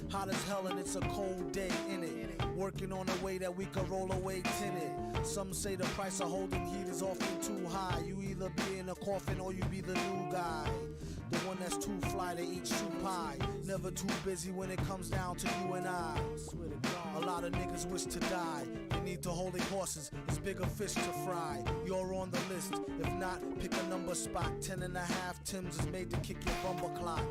Hot as hell and it's a cold day in it. Working on a way that we can roll away tinted. Some say the price of holding heat is often too high. You either be in a coffin or you be the new guy. The one that's too fly to eat soup pie. Never too busy when it comes down to you and I. A lot of niggas wish to die. They need to hold their horses. It's bigger fish to fry. You're on the list. If not, pick a number spot. 10 and a half Timbs is made to kick your bumper clock.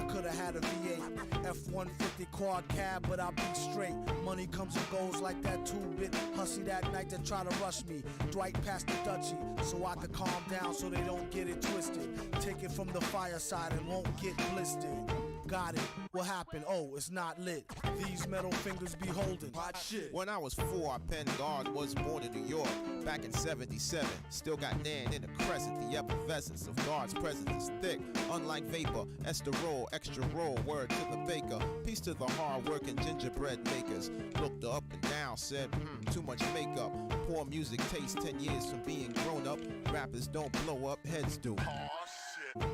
Coulda had a V8, F-150 quad cab, but I'll be straight. Money comes and goes like that 2-bit hussy that night that try to rush me. Dwight passed the Dutchie, so I could calm down so they don't get it twisted. Take it from the fireside and won't get blistered. Got it, what happened? Oh, it's not lit. These metal fingers be holding hot shit. When I was 4, I penned God was born in New York back in 77. Still got Nan in the crescent. The effervescence of God's presence is thick. Unlike vapor, esterol, extra roll, word to the baker. Peace to the hard-working gingerbread makers. Looked her up and down, said, too much makeup. Poor music taste, 10 years from being grown up. Rappers don't blow up, heads do.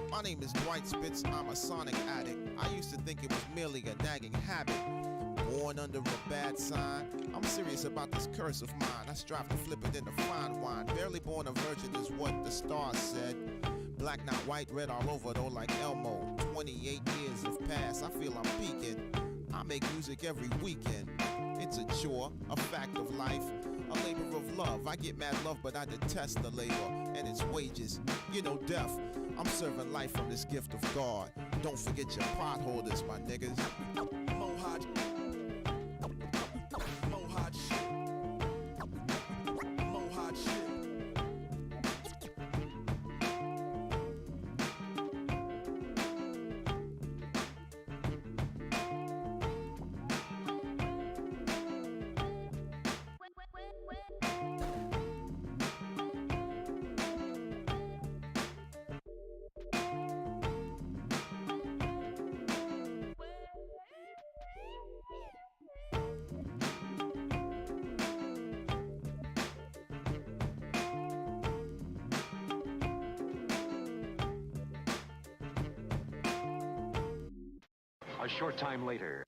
My name is Dwight Spitz, I'm a sonic addict. I used to think it was merely a nagging habit. Born under a bad sign, I'm serious about this curse of mine. I strive to flip it into fine wine. Barely born a virgin is what the stars said. Black not white, red all over though like Elmo. 28 years have passed, I feel I'm peaking. I make music every weekend. It's a chore, a fact of life, a labor of love. I get mad love but I detest the labor and its wages. You know death, I'm serving life from this gift of God. Don't forget your potholders, my niggas. Mohawk. Mohawk shit. Mohawk shit. A short time later.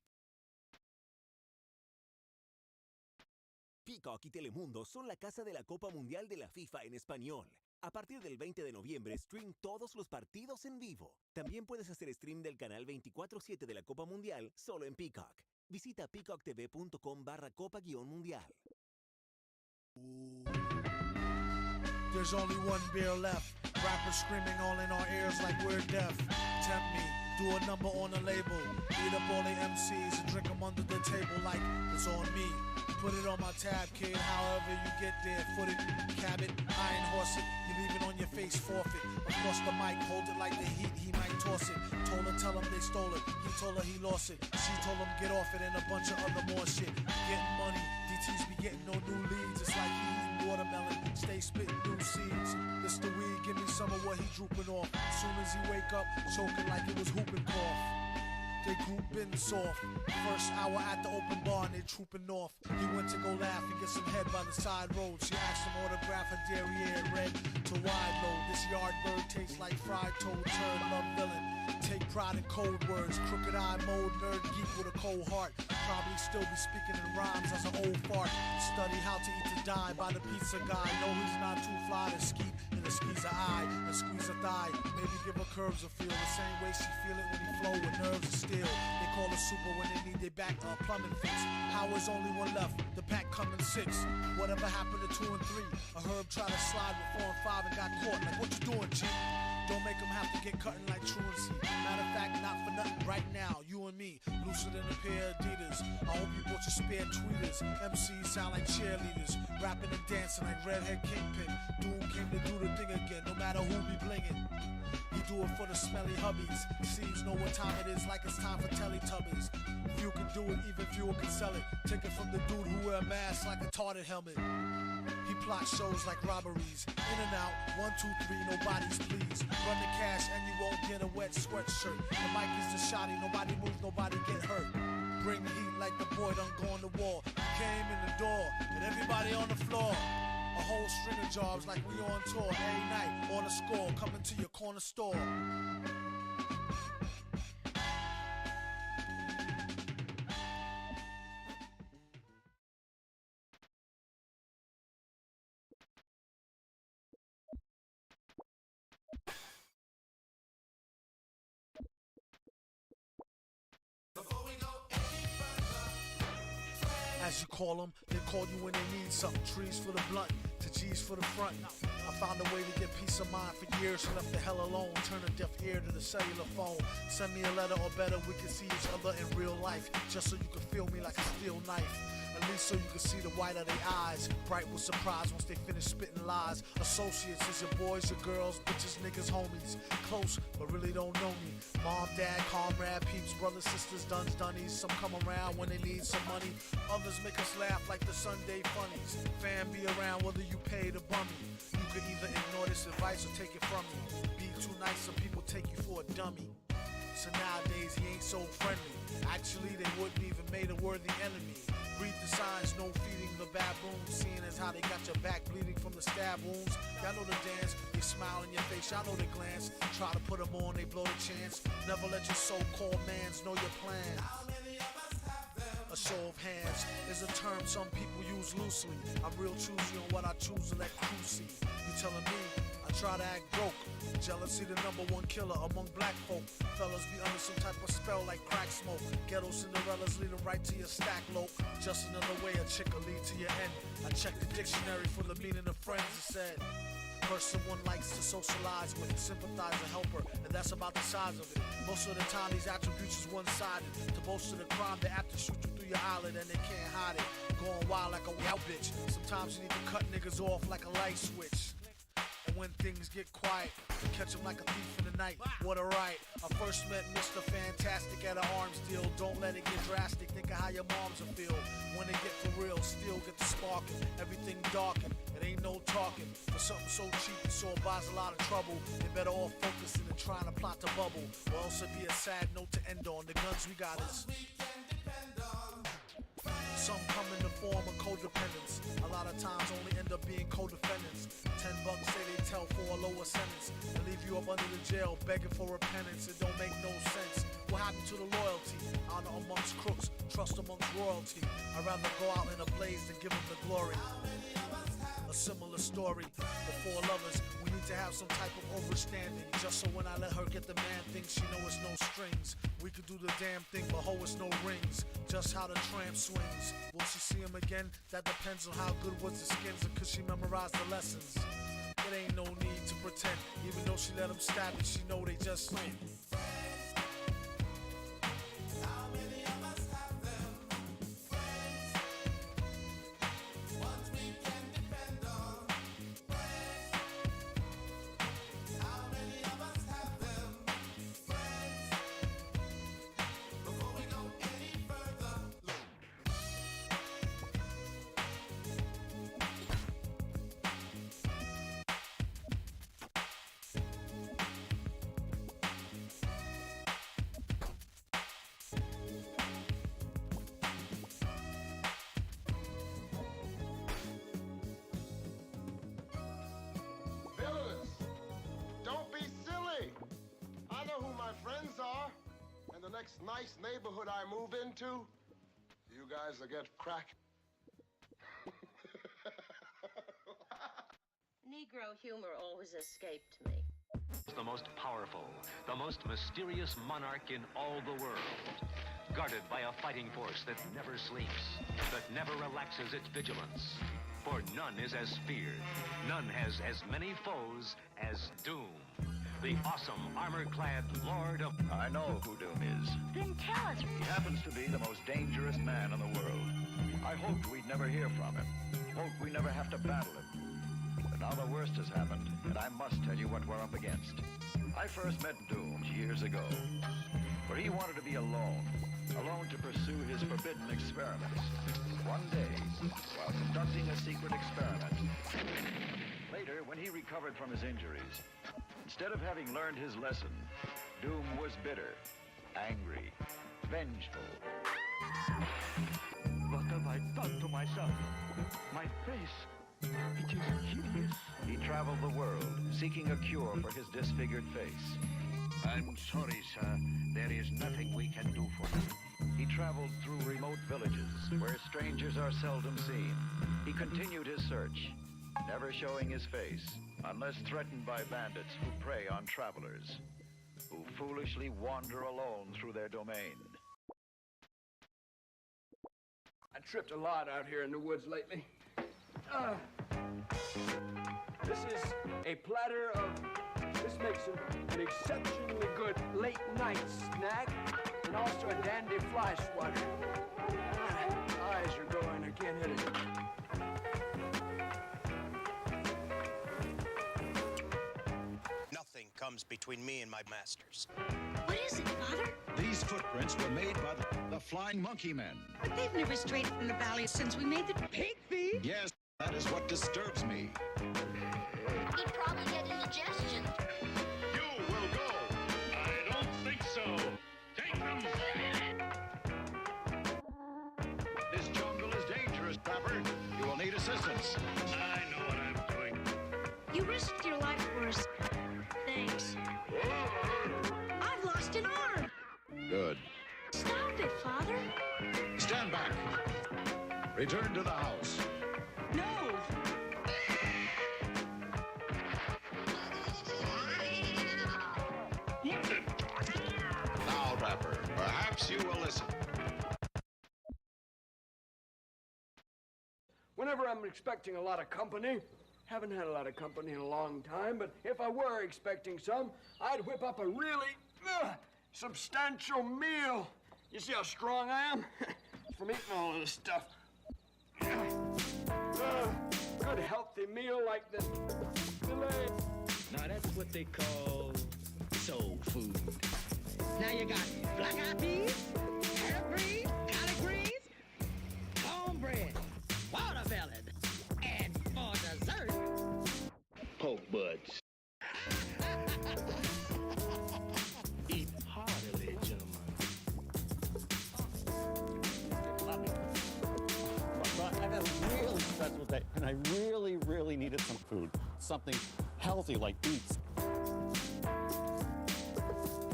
Peacock y Telemundo son la casa de la Copa Mundial de la FIFA en español. A partir del 20 de noviembre, stream todos los partidos en vivo. También puedes hacer stream del canal 24/7 de la Copa Mundial solo en Peacock. Visita peacocktv.com/copa-mundial. There's only one beer left. Rappers screaming all in our ears like we're deaf. Tempt me, do a number on a label. Beat up all the MCs and drink them under the table like it's on me. Put it on my tab, kid, however you get there. Foot it, cab it, iron horse it. You leave it on your face, forfeit. Across the mic, hold it like the heat, he might toss it. Told her, tell him they stole it. He told her he lost it. She told him get off it and a bunch of other more shit. Getting money, DTs be getting no new leads. It's like he eating watermelon, stay spitting new seeds. It's the weed, give me some of what he drooping off. As soon as he wake up, choking like it was whooping cough. They grouping soft. First hour at the open bar and they trooping off. He went to go laugh and get some head by the side road. She asked him autograph her derriere red to wide load. This yard bird tastes like fried toad, turd, love villain. Take pride in code words. Crooked eye mode, nerd geek with a cold heart. Probably still be speaking in rhymes as an old fart. Study how to eat to die by the pizza guy. No, he's not too fly to skeet in a squeeze a eye and squeeze a thigh. Maybe give her curves a feel the same way she feel it when he flow with nerves of steel. They call her super when they need their back plumbing fix. How is only one left? The pack coming 6. Whatever happened to 2 and 3? A herb tried to slide with 4 and 5 and got caught. Like what you doing, G? Don't make them have to get cutting like truancy. Matter of fact, not for nothing. Right now, you and me, looser than a pair of Adidas. I hope you bought your spare tweeters. MCs sound like cheerleaders, rapping and dancing like Redhead Kingpin. Dude came to do the thing again, no matter who be blingin'. He do it for the smelly hubbies. Seeds know what time it is, like it's time for Teletubbies. Few can do it, even fewer can sell it. Take it from the dude who wear a mask like a tarted helmet. He plots shows like robberies. In and out, 1, 2, 3, nobody's please. Run the cash and you won't get a wet sweatshirt. The mic is the shotty, nobody moves, nobody get hurt. Bring the heat like the boy done go on the wall. He came in the door and everybody on the floor. A whole string of jobs like we on tour. Every night, on the score, coming to your corner store. as you call them. They call you when they need something. Trees for the blunt, to G's for the front. I found a way to get peace of mind for years. Left the hell alone, turn a deaf ear to the cellular phone. Send me a letter or better, we can see each other in real life. Just so you can feel me like a steel knife. At least so you can see the white of their eyes. Bright with surprise once they finish spitting lies. Associates is your boys, your girls, bitches, niggas, homies. Close, but really don't know me. Mom, dad, comrade, peeps, brothers, sisters, duns, dunnies. Some come around when they need some money. Others make us laugh like the Sunday funnies. Fam be around whether you pay the bummy. You can either ignore this advice or take it from me. Be too nice, some people take you for a dummy. So nowadays he ain't so friendly. Actually, they wouldn't even made a worthy enemy. Read the signs, no feeding the baboons. Seeing as how they got your back bleeding from the stab wounds. Y'all know the dance, they smile in your face, y'all know the glance. Try to put them on, they blow the chance. Never let your so-called mans know your plan. How many of us have them? A show of hands is a term some people use loosely. I'm real choosy on what I choose to let crew see. You telling me I try to act broke? Jealousy the #1 killer among black folk. Fellas be under some type of spell like crack smoke. Ghetto Cinderellas lead them right to your stack low. Just another way a chick will lead to your end. I checked the dictionary for the meaning of friends. It said person one likes to socialize with, sympathize and help her, and that's about the size of it. Most of the time these attributes is one-sided. To boast of the crime, they apt to shoot you through your eyelid and they can't hide it. Going wild like a wild bitch. Sometimes you need to cut niggas off like a light switch. And when things get quiet, you catch him like a thief in the night. What a right. I first met Mr. Fantastic at an arms deal. Don't let it get drastic. Think of how your moms will feel when they get for real. Still get the sparking. Everything darkened. It ain't no talking. For something so cheap, it sure buys a lot of trouble. They better off focusing and trying to plot the bubble. Or else it'd be a sad note to end on. The guns we got is some come in the form of codependence. A lot of times only end up being co-defendants. $10 say they tell for a lower sentence and leave you up under the jail begging for repentance. It don't make no sense. What happened to the loyalty? Honor amongst crooks, trust amongst royalty. I'd rather go out in a blaze than give them the glory. A similar story. Before lovers, we need to have some type of overstanding. Just so when I let her get the man thing, she know it's no strings. We could do the damn thing, but ho, it's no rings. Just how the tramp swings. Will she see him again? That depends on how good was the skins and could she memorize the lessons. It ain't no need to pretend. Even though she let him stab it, she know they just win. Next nice neighborhood I move into, you guys will get crack. Negro humor always escaped me. The most powerful, the most mysterious monarch in all the world. Guarded by a fighting force that never sleeps, that never relaxes its vigilance. For none is as feared, none has as many foes as Doom. The awesome, armor-clad Lord of... I know who Doom is. Then tell us. He happens to be the most dangerous man in the world. I hoped we'd never hear from him. Hoped we never have to battle him. But now the worst has happened, and I must tell you what we're up against. I first met Doom years ago, where he wanted to be alone. Alone to pursue his forbidden experiments. One day, while conducting a secret experiment. Later, when he recovered from his injuries, instead of having learned his lesson, Doom was bitter, angry, vengeful. What have I done to myself? My face, it is hideous. He traveled the world, seeking a cure for his disfigured face. I'm sorry, sir. There is nothing we can do for you. He traveled through remote villages, where strangers are seldom seen. He continued his search, never showing his face, unless threatened by bandits who prey on travelers, who foolishly wander alone through their domain. And tripped a lot out here in the woods lately. This is a platter of... This makes an exceptionally good late-night snack, and also a dandy fly swatter. Eyes are going, I can't hit it. Nothing comes between me and my masters. What is it, Father? These footprints were made by the Flying Monkey Men. But they've never strayed from the valley since we made the pig feed. Yes, that is what disturbs me. He'd probably get indigestion. You will go. I don't think so. Take them. This jungle is dangerous, Trapper. You will need assistance. I know what I'm doing. You risked your life for us. Thanks. I've lost an arm. Good. Stop it, Father. Stand back. Return to the house. No. Now, Trapper, perhaps you will listen. Whenever I'm expecting a lot of company, haven't had a lot of company in a long time, but if I were expecting some, I'd whip up a really substantial meal. You see how strong I am? From eating all of this stuff. Good healthy meal like this filet. Now that's what they call soul food. Now you got black-eyed peas, carrot greens, collard greens, cornbread, watermelon, and for dessert, poke buds. Eat heartily, gentlemen. I had a really stressful day, and I really needed some food. Something healthy like beets.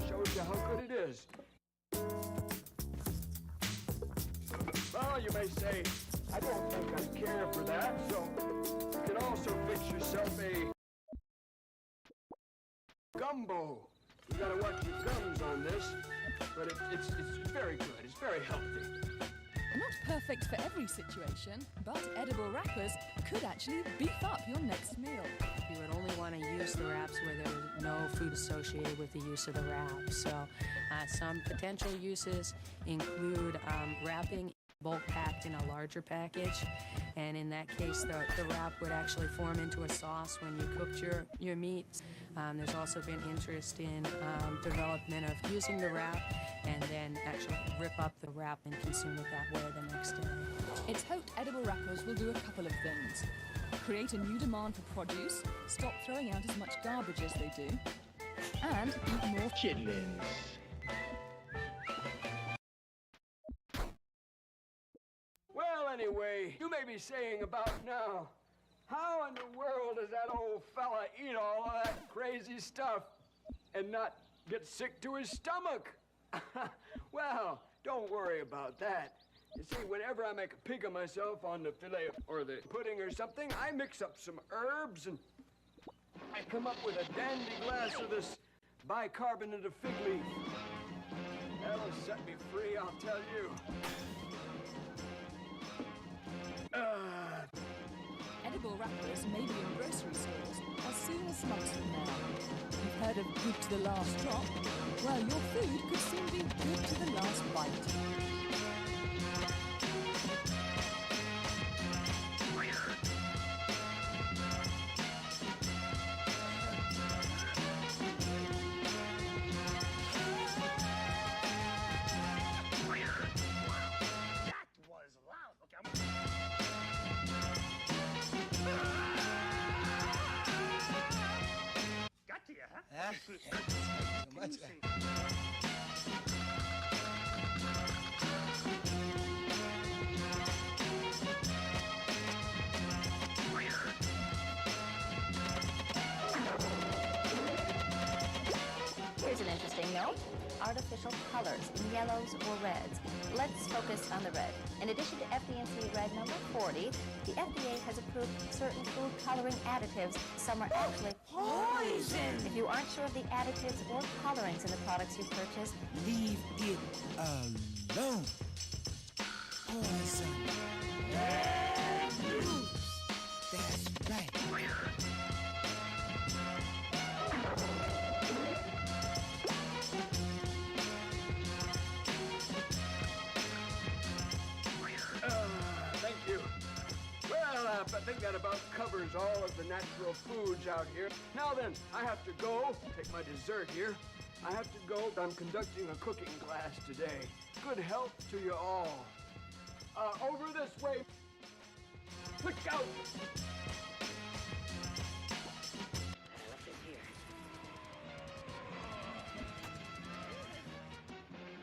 Shows you how good it is. Well, you may say, I don't think I care for that, so you can also fix yourself a gumbo. You gotta watch your gums on this, but it's very good. It's very healthy. Not perfect for every situation, but edible wrappers could actually beef up your next meal. You would only want to use the wraps where there is no food associated with the use of the wrap. So some potential uses include wrapping bulk packed in a larger package, and in that case the wrap would actually form into a sauce when you cooked your meats. There's also been interest in development of using the wrap and then actually rip up the wrap and consume it that way the next day. It's hoped edible wrappers will do a couple of things. Create a new demand for produce, stop throwing out as much garbage as they do, and eat more chitlins. Well, anyway, you may be saying about now, how in the world does that old fella eat all of that crazy stuff and not get sick to his stomach? Well, don't worry about that. You see, whenever I make a pig of myself on the fillet or the pudding or something, I mix up some herbs and I come up with a dandy glass of this bicarbonate of fig leaf. That'll set me free, I'll tell you. Edible wrappers may be in grocery stores as soon as months from now. You've heard of good to the last drop? Well, your food could soon be good to the last bite. Here's an interesting note. Artificial colors in yellows or reds. Let's focus on the red. In addition to FD&C Red number 40, the FDA has approved certain food coloring additives. Some are actually poison. If you aren't sure of the additives or colorings in the products you purchase, leave it alone. Poison. that about covers all of the natural foods out here. Now then, I have to go. Take my dessert here. I have to go. I'm conducting a cooking class today. Good health to you all. Over this way. Look out! What's in here?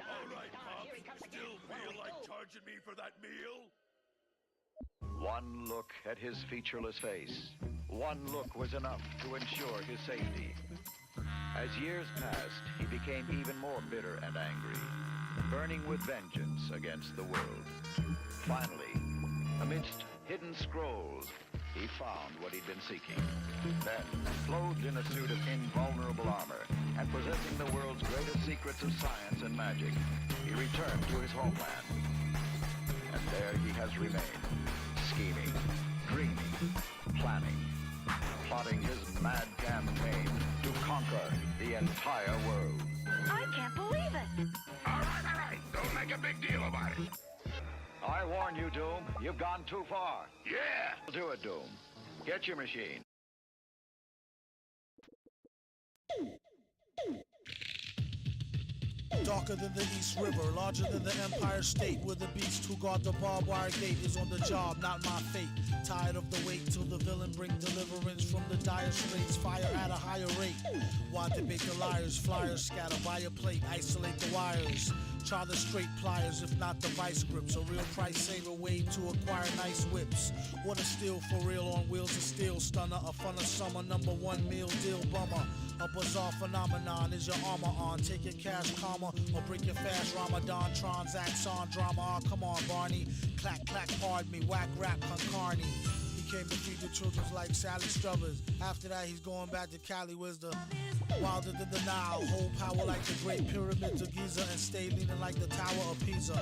All right, Pops. Still feel like charging me for that meal? One look at his featureless face. One look was enough to ensure his safety. As years passed, he became even more bitter and angry, burning with vengeance against the world. Finally, amidst hidden scrolls, he found what he'd been seeking. Then, clothed in a suit of invulnerable armor and possessing the world's greatest secrets of science and magic, he returned to his homeland. And there he has remained, scheming, dreaming, planning, plotting his mad campaign to conquer the entire world. I can't believe it. All right. Don't make a big deal about it. I warn you, Doom. You've gone too far. Yeah. Do it, Doom. Get your machine. Darker than the East River, larger than the Empire State, where the beast who guard the barbed wire gate is on the job, not my fate. Tired of the wait till the villain bring deliverance from the dire straits, fire at a higher rate. Why debate the liars, flyers scatter by a plate, isolate the wires. Try the straight pliers, if not the vice grips. A real price saver way to acquire nice whips. What a steal for real on wheels of steel. Stunner, a fun of summer, #1 meal deal bummer. A bizarre phenomenon is your armor on. Take your cash karma or break your fast Ramadan. Transacts on drama. Oh, come on, Barney. Clack, clack, pardon me. Whack rap, concarney. He came to feed the children like Sally Struthers. After that, he's going back to Cali, where's the wilder than the Nile. Hold power like the Great Pyramids of Giza and stay leaning like the Tower of Pisa.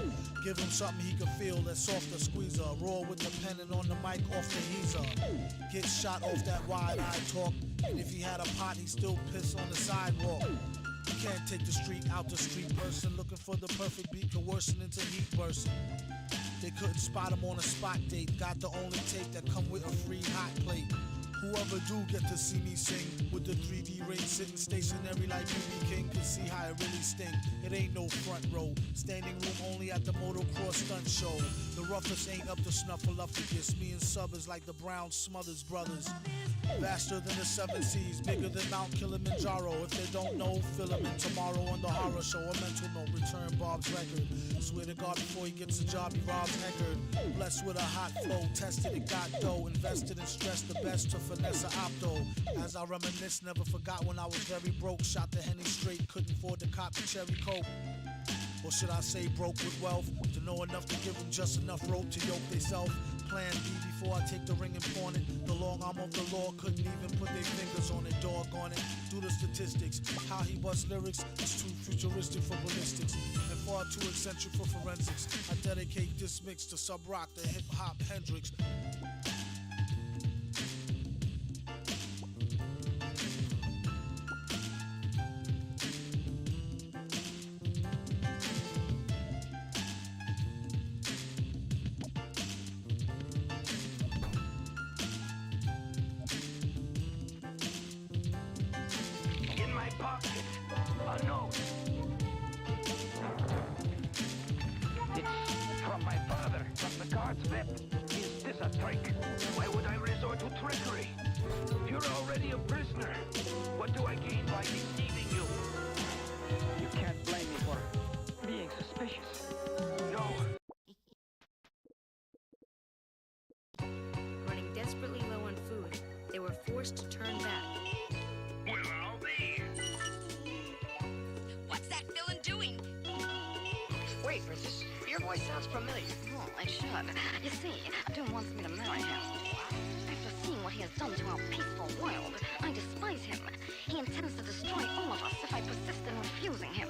Give him something he can feel that's soft to squeeze her. Roar with the pen and on the mic off the heezer. Get shot off that wide-eyed talk. And if he had a pot, he'd still piss on the sidewalk. You can't take the street out the street person looking for the perfect beat, coercing into heat bursting. They couldn't spot him on a spot date. Got the only tape that come with a free hot plate. Whoever do get to see me sing with the 3D ring sitting stationary like BB King can see how it really stink. It ain't no front row, standing room only at the motocross stunt show. The roughest ain't up to snuffleupagus. Me and Sub is like the Brown Smothers brothers. Vaster than the 7 seas, bigger than Mount Kilimanjaro. If they don't know, fill them in tomorrow on the horror show. A mental note, return Bob's record. Swear to God before he gets a job, he robs Eckerd. Blessed with a hot flow, tested it, got dough. Invested and stressed the best to finesse a opto. As I reminisce, never forgot when I was very broke. Shot the Henny straight, couldn't afford to cop the cherry coke. Or should I say broke with wealth? To know enough to give them just enough rope to yoke theyself. Plan B before I take the ring and pawn it. The long arm of the law couldn't even put their fingers on it. Doggone it. Do the statistics. How he busts lyrics is too futuristic for ballistics and far too eccentric for forensics. I dedicate this mix to Sub Rock, the hip hop Hendrix. To turn back. Well, I'll be. What's that villain doing? Wait, Princess. Your voice sounds familiar. Oh, it should. You see, Doom wants me to marry him. After seeing what he has done to our peaceful world, I despise him. He intends to destroy all of us if I persist in refusing him.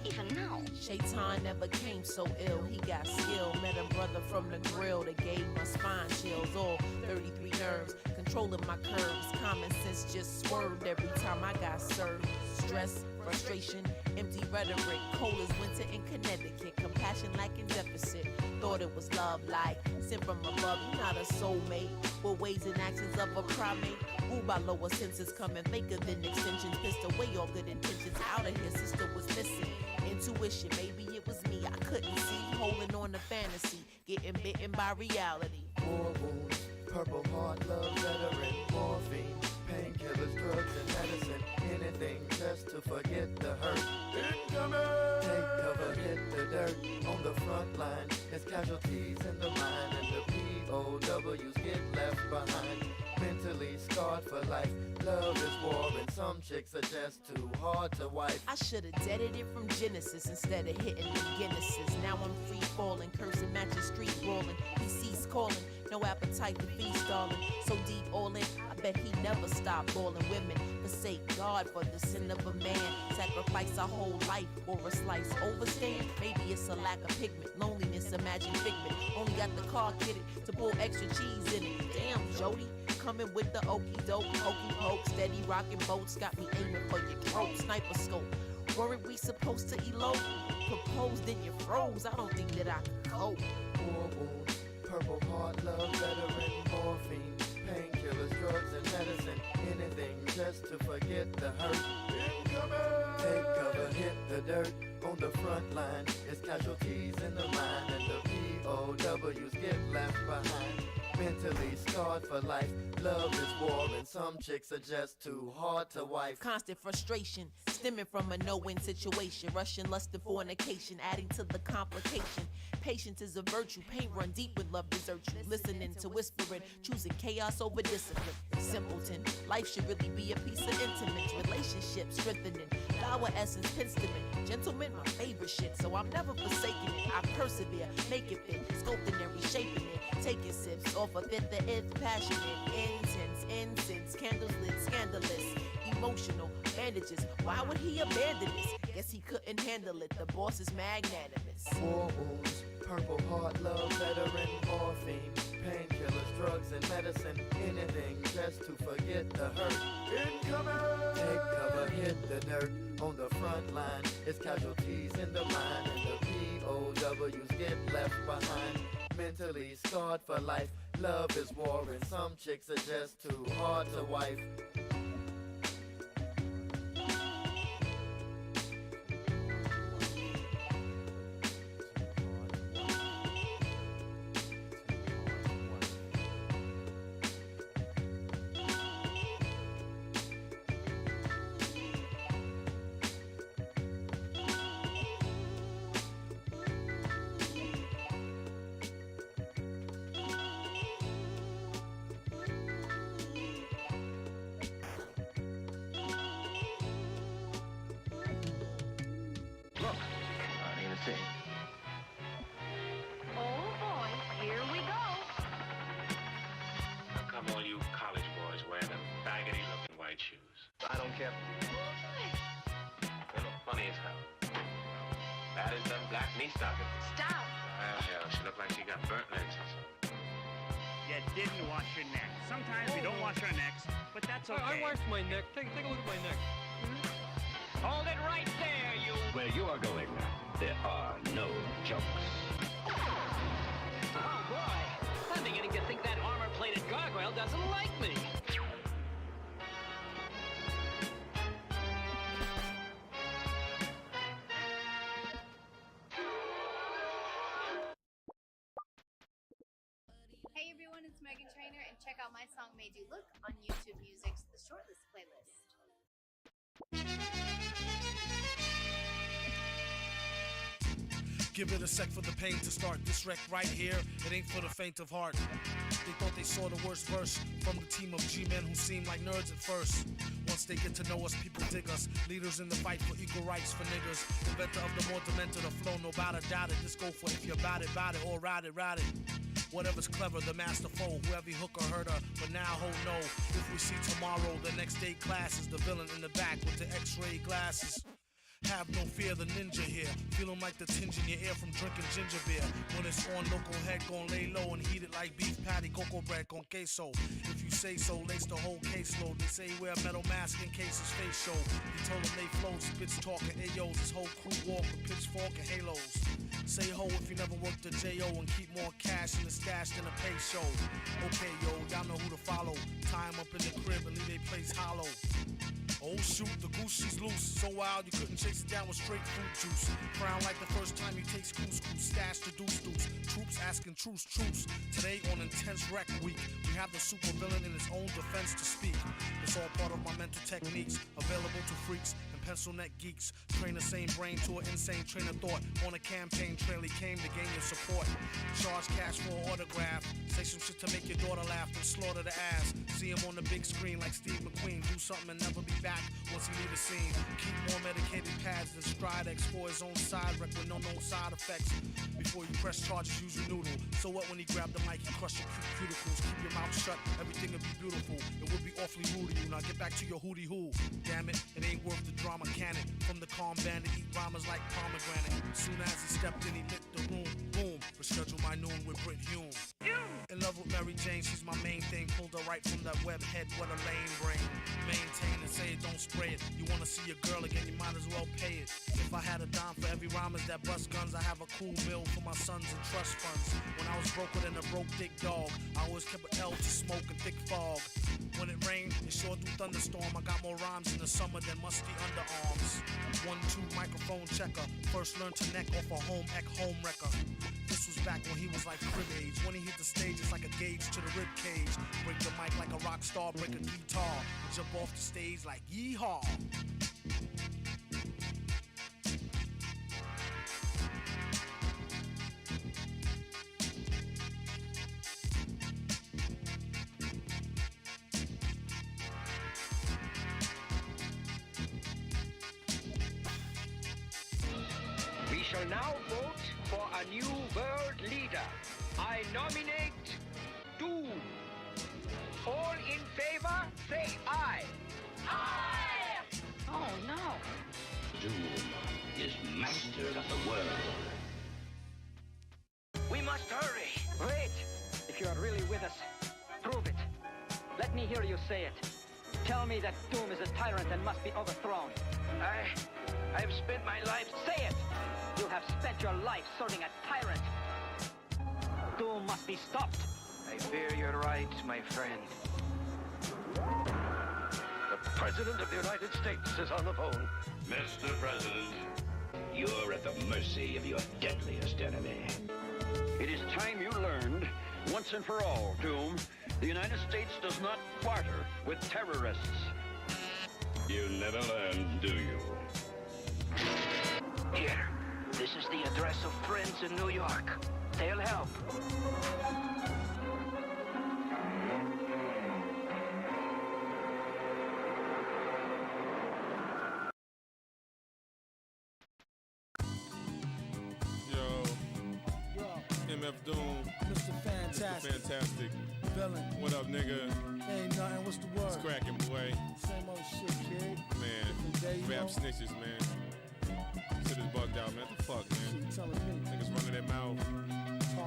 Even now. Shaitan never came so ill. He got skill. Met a brother from the grill that gave my spine chills. All 33 nerves. Controlling my curves, common sense just swerved every time I got served. Stress, frustration, empty rhetoric, cold as winter in Connecticut, compassion lacking deficit. thought it was love, like sent from above. You're not a soulmate, with ways and actions of a primate. Ruled by lower senses, coming faker than extensions. Pissed away all good intentions. Out of here, sister was missing. Intuition, maybe it was me. I couldn't see, holding on to fantasy, getting bitten by reality. War wounds, Purple Heart, love veteran, morphine, painkillers, drugs and medicine, anything just to forget the hurt. Incoming! Take cover, hit the dirt on the front line. There's casualties in the mind, and the POWs get left behind. Mentally scarred for life. Love is war, and some chicks are just too hard to wife. I should've deaded it from Genesis instead of hitting the Guinnesses. Now I'm free falling, cursing, matching, street brawling. He ceased calling, no appetite to feast, darling. So deep all in, I bet he never stopped balling. Women forsake God for the sin of a man. Sacrifice our whole life for a slice. Overstand, maybe it's a lack of pigment. Loneliness, imagine figment. Only got the car kitted to pull extra cheese in it. Damn, Jody. Coming with the okie doke, hokey poke, steady rocking boats, got me aiming for your throat, sniper scope. Worried we supposed to elope, proposed then you froze. I don't think that I could cope. War wounds, Purple Heart, love veteran, morphine, painkillers, drugs and medicine, anything just to forget the hurt. Incoming! Take cover, hit the dirt on the front line. There's casualties in the mind, and the POWs get left behind. Mentally scarred for life. Love is war, and some chicks are just too hard to wife. Constant frustration, stemming from a no-win situation. Rushing, lust, and fornication, adding to the complication. Patience is a virtue, pain run deep when love desert you. Listening to whispering, choosing chaos over discipline. Simpleton, life should really be a piece of intimate. Relationships strengthening, flower essence, penstement. Gentlemen, my favorite shit, so I'm never forsaking it. I persevere, make it fit, sculpting and reshaping it. Taking sips off of it, the nth, passionate, intense, incense, candles lit, scandalous, emotional, bandages. Why would he abandon this? Guess he couldn't handle it, the boss is magnanimous. War wounds, Purple Heart, love veteran, morphine, painkillers, drugs and medicine, anything just to forget the hurt. Incoming! Take cover, hit the dirt on the front line. It's casualties in the mind, and the POWs get left behind. Mentally scarred for life. Love is war, and some chicks are just too hard to wife. Oh boy, here we go. How come all you college boys wear them baggedy-looking white shoes? I don't care. They look funny as hell. Bad as them black knee stockings. Stop. Well, hell, she looked like she got burnt legs or something. You didn't wash your neck. Sometimes we don't wash our necks, but that's okay. I washed my neck. Take a look at my neck. Hold it right there, you. Where you are going, there are no jokes. Oh boy, I'm beginning to think that armor-plated gargoyle doesn't like me. Hey everyone, it's Megan Trainor, and check out my song Made You Look on YouTube Music's The Shortlist playlist. Give it a sec for the pain to start. This wreck right here, it ain't for the faint of heart. They thought they saw the worst verse from the team of G-men who seem like nerds at first. Once they get to know us, people dig us. Leaders in the fight for equal rights for niggas. Inventor of the more demented the flow, no doubt it. Just go for it if you're about it, or ride it. Whatever's clever, the master foe, whoever hook or hurt her. But now, ho no, if we see tomorrow, the next day class is the villain in the back with the x-ray glasses. Have no fear, the ninja here. Feeling like the tinge in your ear from drinking ginger beer. When it's on, local head gon' lay low and heat it like beef patty, cocoa bread con queso. If you say so, lace the whole caseload. They say he wear a metal mask in case his face show. He told them they flow, spits talking Ayos. His whole crew walk with pitchfork and halos. Say ho if you never worked a J.O. and keep more cash in the stash than a pay show. Okay, yo, y'all know who to follow. Tie him up in the crib and leave they place hollow. Oh shoot, the goose she's loose. So wild you couldn't chase it down with straight fruit juice. Frown like the first time you taste couscous. Stash the deuce. Troops asking truce. Today on Intense Rec Week, we have the super villain in his own defense to speak. It's all part of my mental techniques, available to freaks and pencil neck geeks. Train the same brain to an insane train of thought. On a campaign trail he came to gain your support. Charge cash for an autograph. Say some shit to make your daughter laugh and slaughter the ass. See him on the big screen like Steve McQueen. Do something and never be back once he leave the scene. Keep more medicated pads than Stridex for his own side wreck with no side effects. Before you press charges, use your noodle. So what when he grabbed the mic, he crushed your cuticles. Keep your mouth shut, everything will be beautiful. It would be awfully rude to you. Now get back to your hootie hoo. Damn it ain't worth the drama, can it? From the calm bandit, eat rhymes like pomegranate. Soon as he stepped in, he lit the room. Boom, reschedule my noon with Brit Hume. In love with Mary Jane, she's my main thing. Pulled her right from that web head, what a lame brain. Maintain and say it, don't spray it. You wanna see your girl again, you might as well pay it. If I had a dime for every rhymers that bust guns, I have a cool bill for my sons and trust funds. When I was broker than a broke dick dog, I always kept an L to smoke and thick fog. When it rained, it sure do thunderstorm. I got more rhymes in the summer than musty underarms. 1-2 microphone checker. First learned to neck off a home ec home wrecker. This was back when he was like crib age. When he hit the stage, it's like a gauge to the rib cage. Break the mic like a rock star, break a guitar. And jump off the stage like yeehaw. We shall now vote for a new world leader. I nominate Doom. All in favor, say aye. Aye! Oh, no. Doom is master of the world. We must hurry. Wait. If you are really with us, prove it. Let me hear you say it. Tell me that Doom is a tyrant and must be overthrown. I've spent my life... Say it! You have spent your life serving a tyrant. Doom must be stopped. I fear you're right, my friend. The President of the United States is on the phone. Mr. President, you're at the mercy of your deadliest enemy. It is time you learned, once and for all, Doom, the United States does not barter with terrorists. You never learned, do you? Here, this is the address of friends in New York. They'll help. MF Doom. Mr. Fantastic. Mr. Fantastic. Villain. What up, nigga? Ain't nothing. What's the word? It's cracking, boy. Same old shit, kid. Man, rap snitches, man. Shit is bugged out, man. What the fuck, man? Shit, telling me. Niggas running their mouth.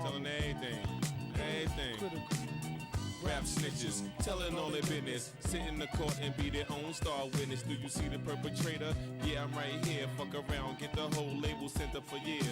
Telling everything. Everything. Critical. Rap snitches, telling all their business. Sit in the court and be their own star witness. Do you see the perpetrator? Yeah, I'm right here. Fuck around, get the whole label sent up for years.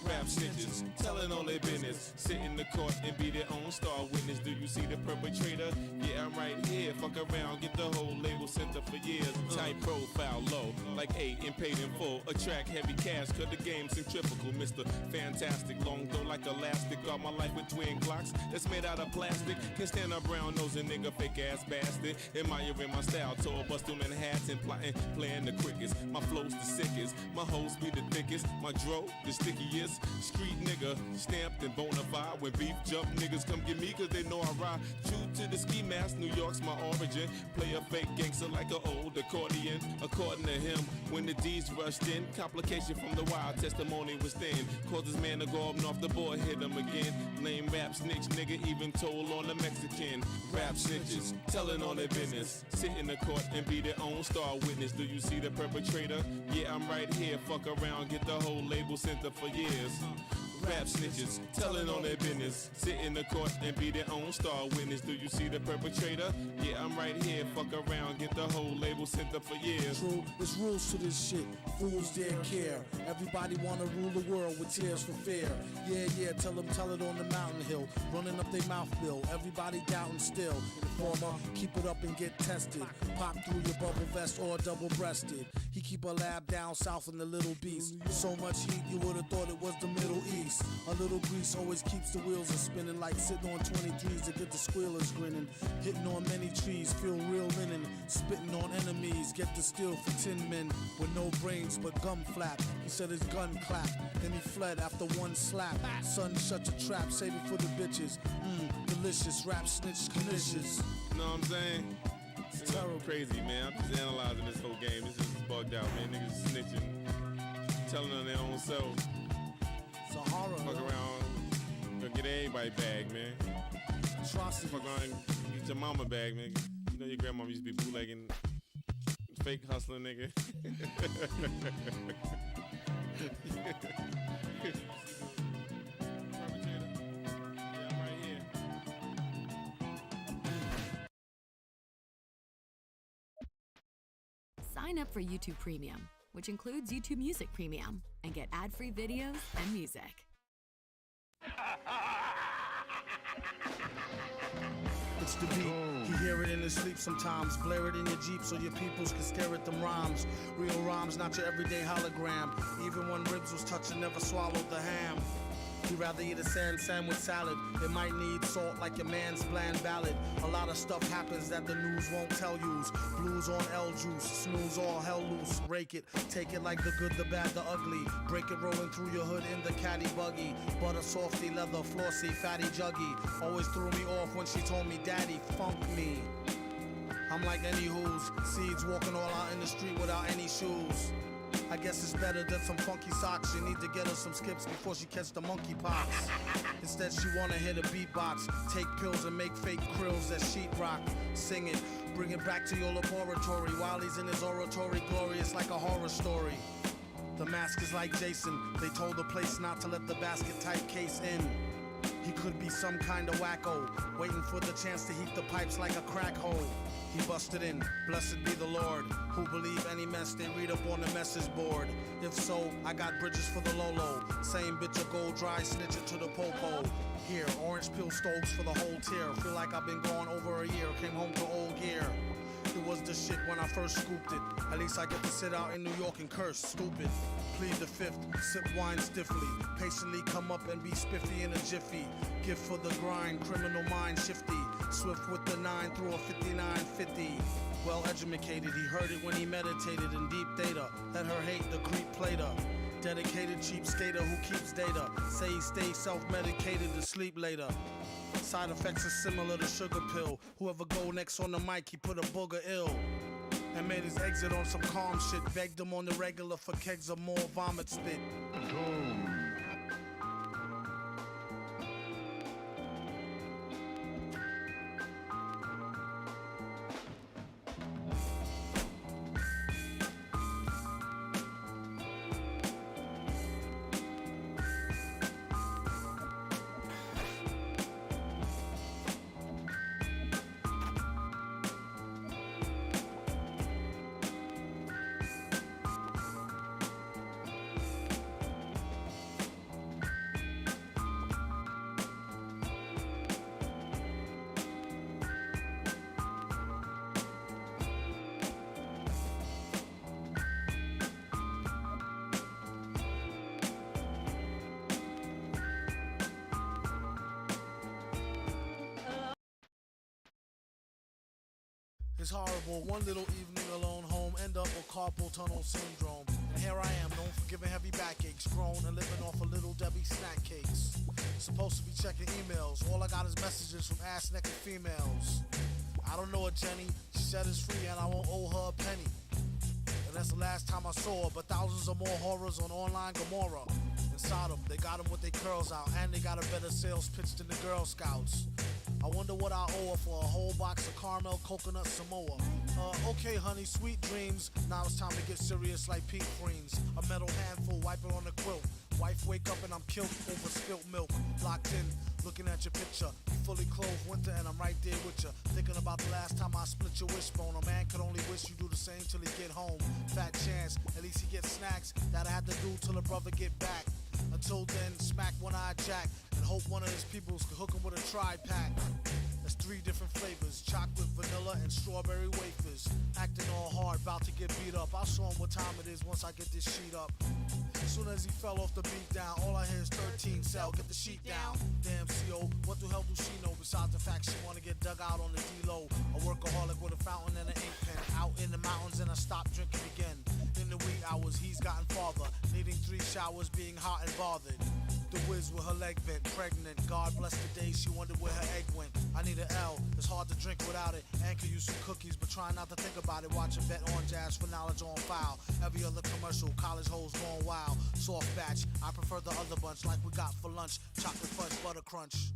Rap snitches, telling all their business. Sit in the court and be their own star witness. Do you see the perpetrator? Yeah, I'm right here. Fuck around, get the whole label sent up for years. Tight profile, low, like 8 and paid in full. Attract heavy cash, cause the game's centrifugal. Mr. Fantastic, long though like elastic. Got my life with twin clocks that's made out of plastic. Can't stand a brown nosing nigga, fake ass bastard. Admiring my style, tour bust through Manhattan, plotting, playing the quickest. My flow's the sickest, my hoes be the thickest. My dro, the stickiest. Street nigga, stamped and bona fide. When beef jump, niggas come get me cause they know I ride. True to the ski mask, New York's my origin. Play a fake gangster like an old accordion. According to him, when the D's rushed in, complication from the wild testimony was thin. Caused his man to go up and off the board, hit him again. Lame rap snitch nigga, even told on the Mexican rap snitches, telling on their business. Sit in the court and be their own star witness. Do you see the perpetrator? Yeah, I'm right here. Fuck around, get the whole label center for years. Rap snitches, telling on their business. Sit in the court and be their own star witness. Do you see the perpetrator? Yeah, I'm right here. Fuck around, get the whole label sent up for years. True, there's rules to this shit. Fools dare care. Everybody wanna rule the world with tears for fear. Yeah, tell it on the mountain hill. Running up their mouth bill. Everybody doubting still. Informer, keep it up and get tested. Pop through your bubble vest or double-breasted. He keep a lab down south in the Little Beast. So much heat you would've thought it was the Middle East. A little grease always keeps the wheels a spinning, like sitting on 23s to get the squealers grinning. Hitting on many trees, feel real linen. Spitting on enemies, get the steel for 10 men with no brains but gum flap. He said his gun clapped, then he fled after one slap. Son, shut your trap, save it for the bitches. Delicious, rap snitch, delicious. You know what I'm saying? It's terrible. Crazy, man. I'm just analyzing this whole game. This is bugged out, man. Niggas snitching, telling on their own self. It's a horror. Fuck around, gonna get everybody bag, man. Atrocity. Fuck around and get your mama bag, man. You know your grandma used to be bootlegging, fake hustling, nigga. Sign up for YouTube Premium, which includes YouTube Music Premium, and get ad-free videos and music. It's the beat. You hear it in his sleep sometimes. Blare it in your Jeep so your peoples can stare at them rhymes. Real rhymes, not your everyday hologram. Even when ribs was touching, never swallowed the ham. He'd rather eat a sandwich salad. It might need salt like your man's bland ballad. A lot of stuff happens that the news won't tell yous. Blues on L juice, snooze all hell loose. Rake it, take it like the good, the bad, the ugly. Break it rolling through your hood in the caddy buggy. Butter softy, leather flossy, fatty juggy. Always threw me off when she told me daddy funk me. I'm like any who's seeds walking all out in the street without any shoes. I guess it's better than some funky socks. You need to get her some skips before she catch the monkeypox. Instead she wanna hit a beatbox, take pills and make fake krills that sheetrock. Sing it, bring it back to your laboratory. While he's in his oratory, glorious like a horror story. The mask is like Jason. They told the place not to let the basket type case in. He could be some kind of wacko, waiting for the chance to heat the pipes like a crack hole. He busted in, blessed be the Lord, who believe any mess they read up on the message board. If so, I got bridges for the Lolo. Same bitch a gold dry snitch it to the popo. Here, orange peel stoves for the whole tier. Feel like I've been gone over a year, came home to old gear. It was the shit when I first scooped it. At least I get to sit out in New York and curse, stupid. Plead the fifth, sip wine stiffly. Patiently come up and be spiffy in a jiffy. Gift for the grind, criminal mind shifty. Swift with the 9 through a 5950. Well educated, he heard it when he meditated in deep data. Let her hate the creep plater. Dedicated cheap skater who keeps data. Say he stays self-medicated to sleep later. Side effects are similar to sugar pill. Whoever go next on the mic, he put a booger ill. And made his exit on some calm shit. Begged him on the regular for kegs of more vomit spit. It's horrible, one little evening alone home, end up with carpal tunnel syndrome. And here I am, known for giving heavy backaches, grown and living off of Little Debbie snack cakes. Supposed to be checking emails, all I got is messages from ass-naked females. I don't know her, Jenny, she said it's free and I won't owe her a penny. And that's the last time I saw her, but thousands of more horrors on online Gomorrah. In Sodom, they got them with their curls out, and they got a better sales pitch than the Girl Scouts. I wonder what I owe her for a whole box of caramel coconut Samoa. Okay, honey, sweet dreams. Now it's time to get serious like Pete Freens. A metal handful, wipe it on the quilt. Wife wake up and I'm killed over spilt milk. Locked in, looking at your picture. You fully clothed winter and I'm right there with you. Thinking about the last time I split your wishbone. A man could only wish you do the same till he get home. Fat chance, at least he gets snacks that I had to do till a brother get back. Until then, smack one-eyed Jack and hope one of his peoples could hook him with a tri-pack. There's 3 different flavors, chocolate, vanilla, and strawberry wafers. Acting all hard, about to get beat up. I'll show him what time it is once I get this sheet up. As soon as he fell off the beat down, all I hear is 13 cell, get the sheet down. Damn CO, what the hell do she know besides the fact she wanna get dug out on the D-low? A workaholic with a fountain and an ink pen. Out in the mountains and I stopped drinking again. In the wee hours, he's gotten farther, needing 3 showers, being hot and bothered. The whiz with her leg bent, pregnant. God bless the day she wondered where her egg went. I need an L, it's hard to drink without it. And could use some cookies, but try not to think about it. Watch a bet on jazz for knowledge on file. Every other commercial, college hoes going wild. Soft batch, I prefer the other bunch like we got for lunch. Chocolate fudge, butter crunch.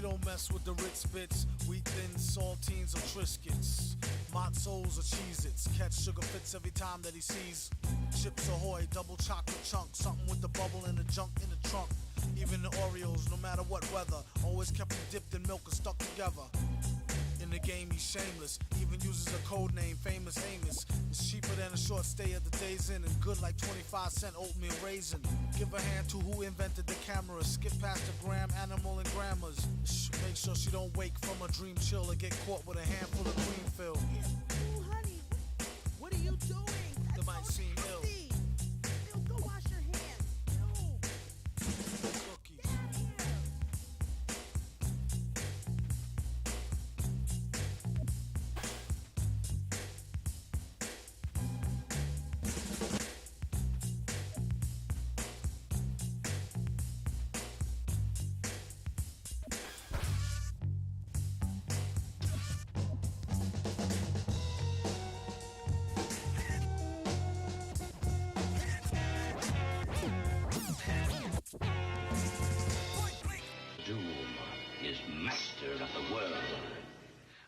Don't mess with the Ritz bits, wheat thin saltines or Triscuits, Mozzos or Cheez-Its, catch sugar fits every time that he sees Chips Ahoy, double chocolate chunk, something with the bubble and the junk in the trunk. Even the Oreos, no matter what weather, always kept them dipped in milk and stuck together. In the game he's shameless, even uses a code name, Famous Amos. It's cheaper than a short stay at the Days Inn and good like 25-cent oatmeal raisin. Give a hand to who invented the camera, skip past the gram, animal, and grammars. Make sure she don't wake from a dream chill or get caught with a handful of green fill. Ooh, honey, what are you doing? That might seem ill. Ew, go wash your hands. Ew. Cookies.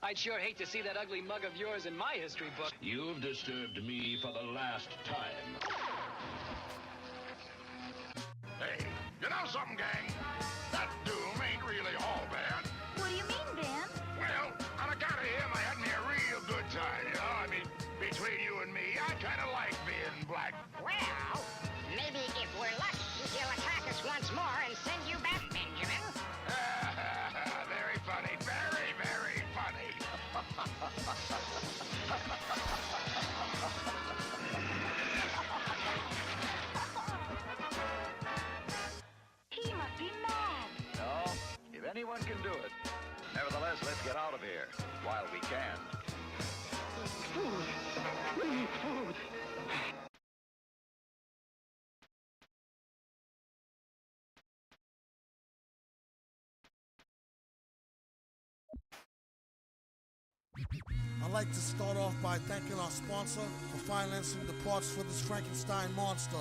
I'd sure hate to see that ugly mug of yours in my history book. You've disturbed me for the last time. Hey, you know something, gang? That Doom ain't really all bad. What do you mean, Ben? Well, on account of him, I had me a real good time, you know? I mean, between you and me, I kind of like being black. Well, maybe if we're lucky, he'll attack us once more and send you back, Benjamin. Very funny, very, very funny. He must be mad. No, if anyone can do it. Nevertheless, let's get out of here while we can. Food. We need food. I'd like to start off by thanking our sponsor for financing the parts for this Frankenstein monster.